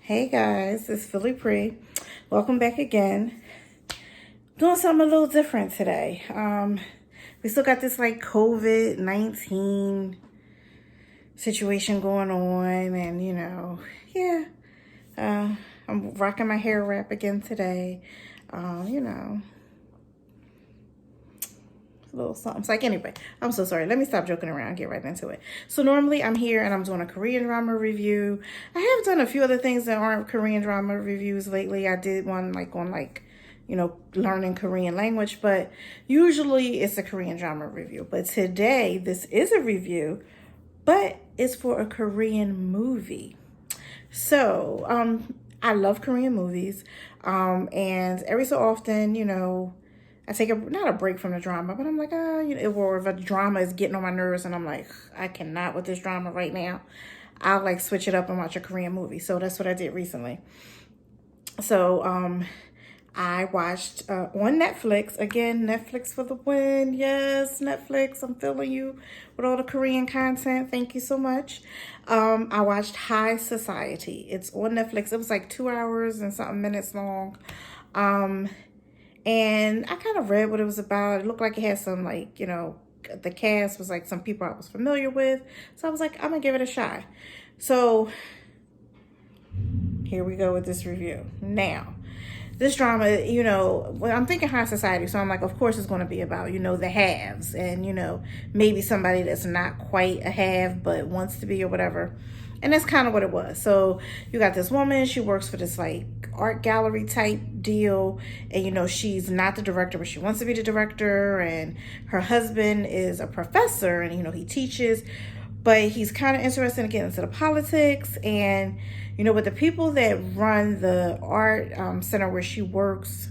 Hey guys, it's Philly Pre. Welcome back again. Doing something a little different today. We still got this like COVID-19 situation going on, and yeah. I'm rocking my hair wrap again today. You know, a little something. It's like, anyway, I'm so sorry. Let me stop joking around and get right into it. So normally I'm here and I'm doing a Korean drama review. I have done a few other things that aren't Korean drama reviews lately. I did one learning Korean language, but usually it's a Korean drama review. But today this is a review, but it's for a Korean movie. So, I love Korean movies. And every so often, I take not a break from the drama, but I'm like, or if a drama is getting on my nerves and I'm like, I cannot with this drama right now, I'll like switch it up and watch a Korean movie. So that's what I did recently. So, I watched on Netflix, again, Netflix for the win. Yes, Netflix, I'm feeling you with all the Korean content. Thank you so much. I watched High Society. It's on Netflix. It was like 2 hours and something minutes long. And I kind of read what it was about. It looked like it had some the cast was like some people I was familiar with. So I was like, I'm going to give it a shot. So here we go with this review. Now, this drama, I'm thinking high society. So I'm like, of course it's going to be about, the haves and, maybe somebody that's not quite a have, but wants to be or whatever. And that's kind of what it was. So you got this woman, she works for this like art gallery type deal. And, she's not the director, but she wants to be the director. And her husband is a professor and, he teaches, but he's kind of interested in getting into the politics. And, with the people that run the art center where she works,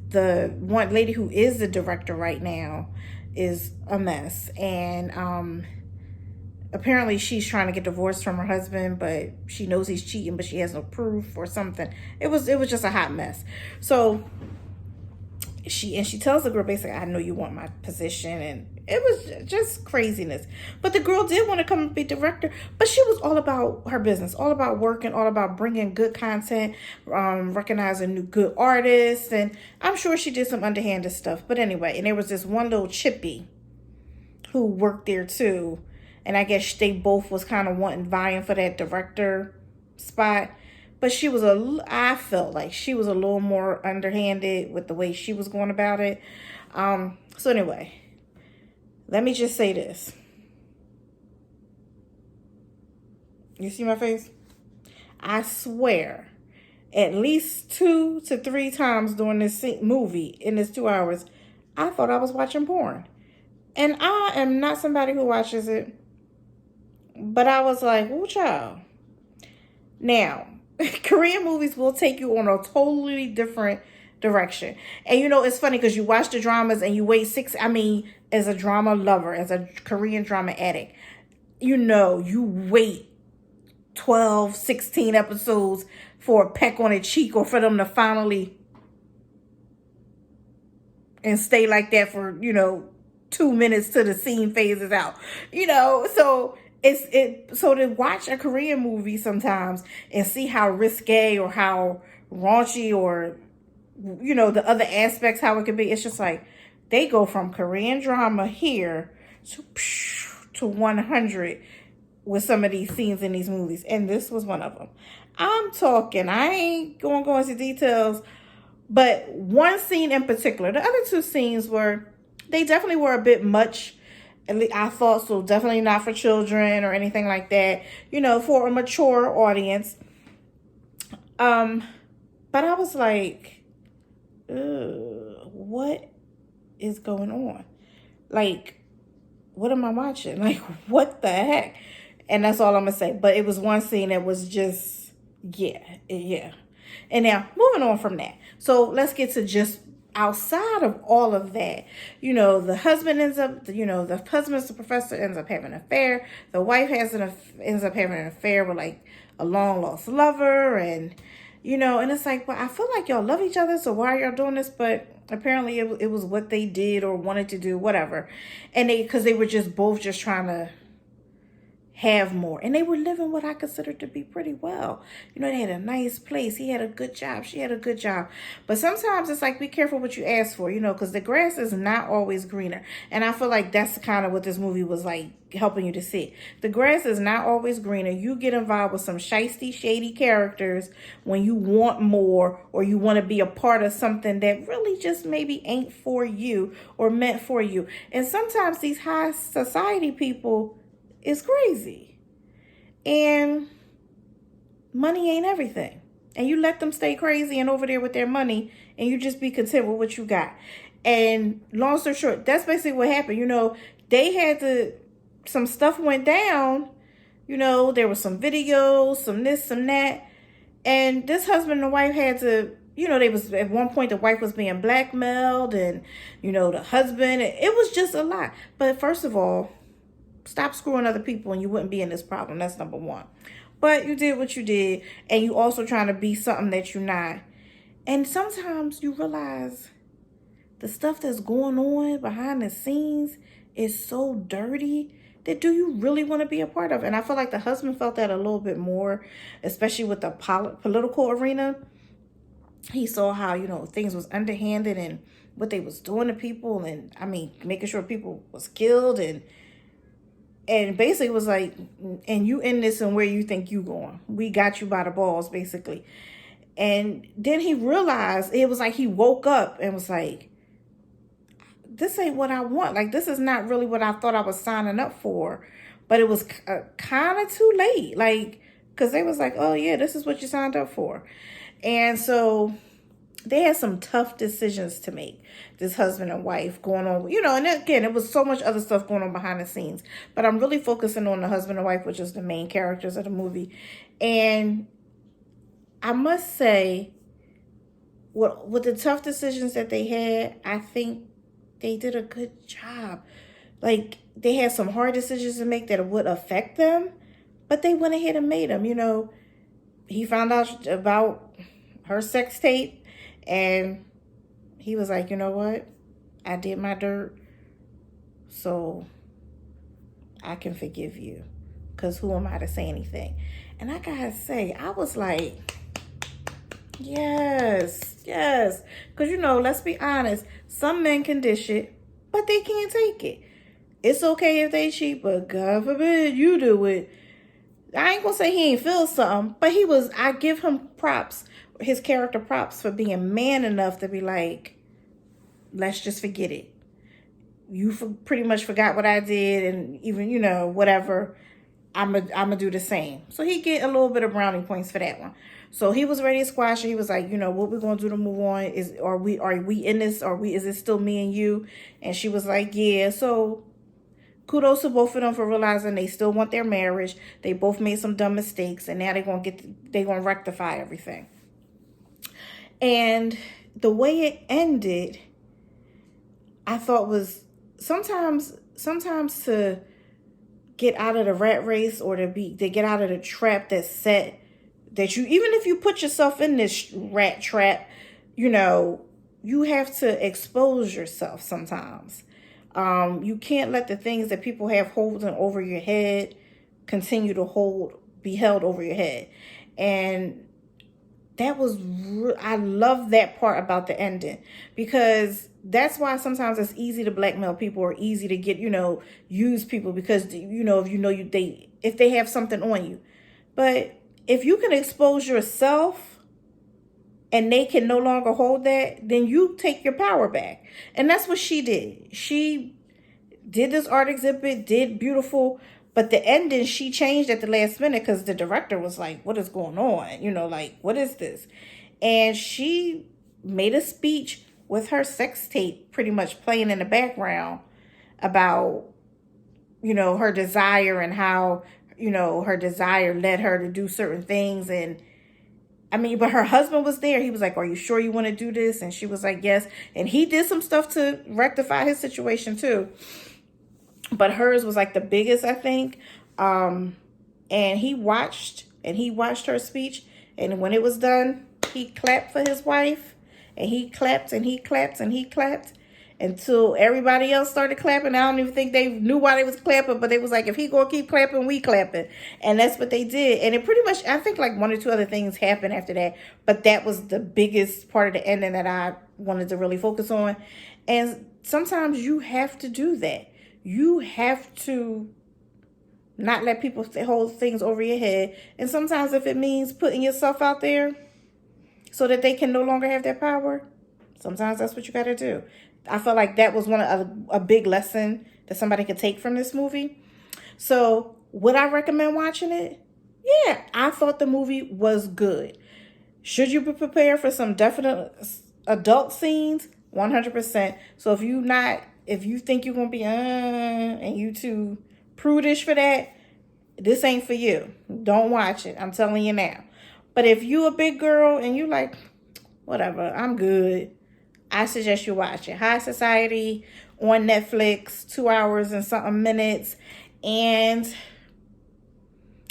the one lady who is the director right now is a mess. And, apparently she's trying to get divorced from her husband, but she knows he's cheating, but she has no proof or something. It was just a hot mess. So she tells the girl basically, I know you want my position, and it was just craziness. But the girl did want to come and be director, but she was all about her business, all about working, all about bringing good content, recognizing new good artists, and I'm sure she did some underhanded stuff. But anyway, and there was this one little chippy who worked there too. And I guess they both was kind of vying for that director spot. But I felt like she was a little more underhanded with the way she was going about it. So anyway, let me just say this. You see my face? I swear, at least 2 to 3 times during this movie, in this 2 hours, I thought I was watching porn. And I am not somebody who watches it. But I was like, ooh, child. Now, Korean movies will take you on a totally different direction. And it's funny because you watch the dramas and you wait as a drama lover, as a Korean drama addict, you wait 12, 16 episodes for a peck on a cheek or for them to finally and stay like that for, 2 minutes till the scene phases out. So so to watch a Korean movie sometimes and see how risque or how raunchy or the other aspects, how it could be, it's just like they go from Korean drama here to 100 with some of these scenes in these movies, and this was one of them. I'm talking, I ain't gonna go into details, but one scene in particular, the other 2 scenes they definitely were a bit much. At least I thought so. Definitely not for children or anything like that. For a mature audience. But I was like, what is going on? Like, what am I watching? Like, what the heck? And that's all I'm gonna say. But it was one scene that was just, yeah. And now, moving on from that. So let's get to just outside of all of that, the husband ends up, the husband's the professor, ends up having an affair. The wife ends up having an affair with like a long lost lover, and and it's like, well, I feel like y'all love each other, so why are y'all doing this? But apparently it was what they did or wanted to do, whatever. And because they were just both just trying to have more. And they were living what I considered to be pretty well. You know, they had a nice place. He had a good job. She had a good job. But sometimes it's like, be careful what you ask for, you know, because the grass is not always greener. And I feel like that's kind of what this movie was like, helping you to see. The grass is not always greener. You get involved with some shisty, shady characters when you want more, or you want to be a part of something that really just maybe ain't for you or meant for you. And sometimes these high society people is crazy. And money ain't everything. And you let them stay crazy and over there with their money, and you just be content with what you got. And long story short, that's basically what happened. You know, they had to, some stuff went down. You know, there was some videos, some this, some that. And this husband and wife had to, you know, they was, at one point the wife was being blackmailed, and, you know, the husband, it was just a lot. But first of all, stop screwing other people and you wouldn't be in this problem. That's number one. But you did what you did, and you also trying to be something that you're not. And sometimes you realize the stuff that's going on behind the scenes is so dirty that do you really want to be a part of? And I feel like the husband felt that a little bit more, especially with the political arena. He saw how, you know, things was underhanded and what they was doing to people, and I mean, making sure people was killed, and basically was like, and you in this, and where you think you going? We got you by the balls, basically. And then he realized, it was like he woke up and was like, this ain't what I want. Like, this is not really what I thought I was signing up for. But it was kind of too late. Like, because they was like, oh yeah, this is what you signed up for. And so they had some tough decisions to make, this husband and wife, going on, you know, and again, it was so much other stuff going on behind the scenes. But I'm really focusing on the husband and wife, which is the main characters of the movie. And I must say, with the tough decisions that they had, I think they did a good job. Like, they had some hard decisions to make that would affect them, but they went ahead and made them. You know, he found out about her sex tape, and he was like, you know what? I did my dirt, so I can forgive you, because who am I to say anything? And I gotta say, I was like, yes. Because, you know, let's be honest. Some men can dish it, but they can't take it. It's okay if they cheat, but God forbid you do it. I ain't gonna say he ain't feel something, but I give him props, his character props, for being man enough to be like, let's just forget it. You pretty much forgot what I did, and even, you know, whatever, I'm gonna do the same. So he get a little bit of brownie points for that one. So he was ready to squash it. He was like, you know, what we're gonna do to move on is, are we in this? Is it still me and you? And she was like, yeah. So kudos to both of them for realizing they still want their marriage. They both made some dumb mistakes, and now they're gonna rectify everything. And the way it ended, I thought was sometimes to get out of the rat race, or to get out of the trap that's set, that you, even if you put yourself in this rat trap, you know, you have to expose yourself sometimes. You can't let the things that people have holding over your head continue to be held over your head. And that was, I love that part about the ending, because that's why sometimes it's easy to blackmail people, or easy to get, you know, use people, because, you know, if they have something on you. But if you can expose yourself and they can no longer hold that, then you take your power back. And that's what she did. She did this art exhibit, did beautiful, but the ending, she changed at the last minute, because the director was like, what is going on? You know, like, what is this? And she made a speech with her sex tape pretty much playing in the background about, you know, her desire, and how, you know, her desire led her to do certain things. And I mean, but her husband was there. He was like, are you sure you want to do this? And she was like, yes. And he did some stuff to rectify his situation too. But hers was like the biggest, I think. And he watched her speech. And when it was done, he clapped for his wife. And he clapped and he clapped and he clapped. until everybody else started clapping. I don't even think they knew why they was clapping, but they was like, if he gonna keep clapping, we clapping. And that's what they did. And it pretty much, I think like one or two other things happened after that, but that was the biggest part of the ending that I wanted to really focus on. And sometimes you have to do that. You have to not let people hold things over your head. And sometimes if it means putting yourself out there so that they can no longer have their power, sometimes that's what you got to do. I felt like that was a big lesson that somebody could take from this movie. So would I recommend watching it? Yeah, I thought the movie was good. Should you be prepared for some definite adult scenes? 100%. So if you think you're going to be, and you too prudish for that, this ain't for you. Don't watch it. I'm telling you now. But if you a big girl and you like, whatever, I'm good, I suggest you watch it. High Society on Netflix, 2 hours and something minutes. And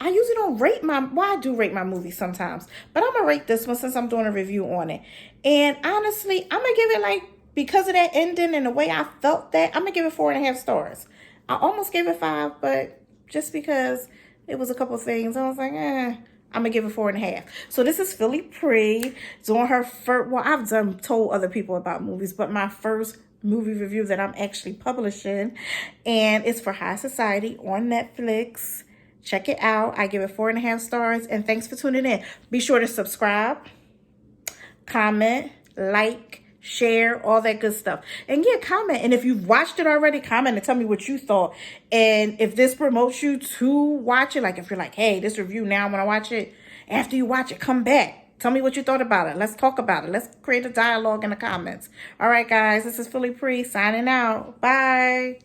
I usually don't rate I do rate my movies sometimes, but I'm going to rate this one since I'm doing a review on it. And honestly, I'm going to give it like, because of that ending and the way I felt that, I'm going to give it 4.5 stars. I almost gave it 5, but just because it was a couple of things, I was like, I'm going to give it 4.5. So this is Philly Pre doing her first, well, I've told other people about movies, but my first movie review that I'm actually publishing, and it's for High Society on Netflix. Check it out. I give it 4.5 stars, and thanks for tuning in. Be sure to subscribe, comment, like, share, all that good stuff. And yeah, comment. And if you've watched it already, comment and tell me what you thought. And if this promotes you to watch it, like if you're like, hey, this review now, I'm going to watch it. After you watch it, come back. Tell me what you thought about it. Let's talk about it. Let's create a dialogue in the comments. All right, guys, this is Philly Pre signing out. Bye.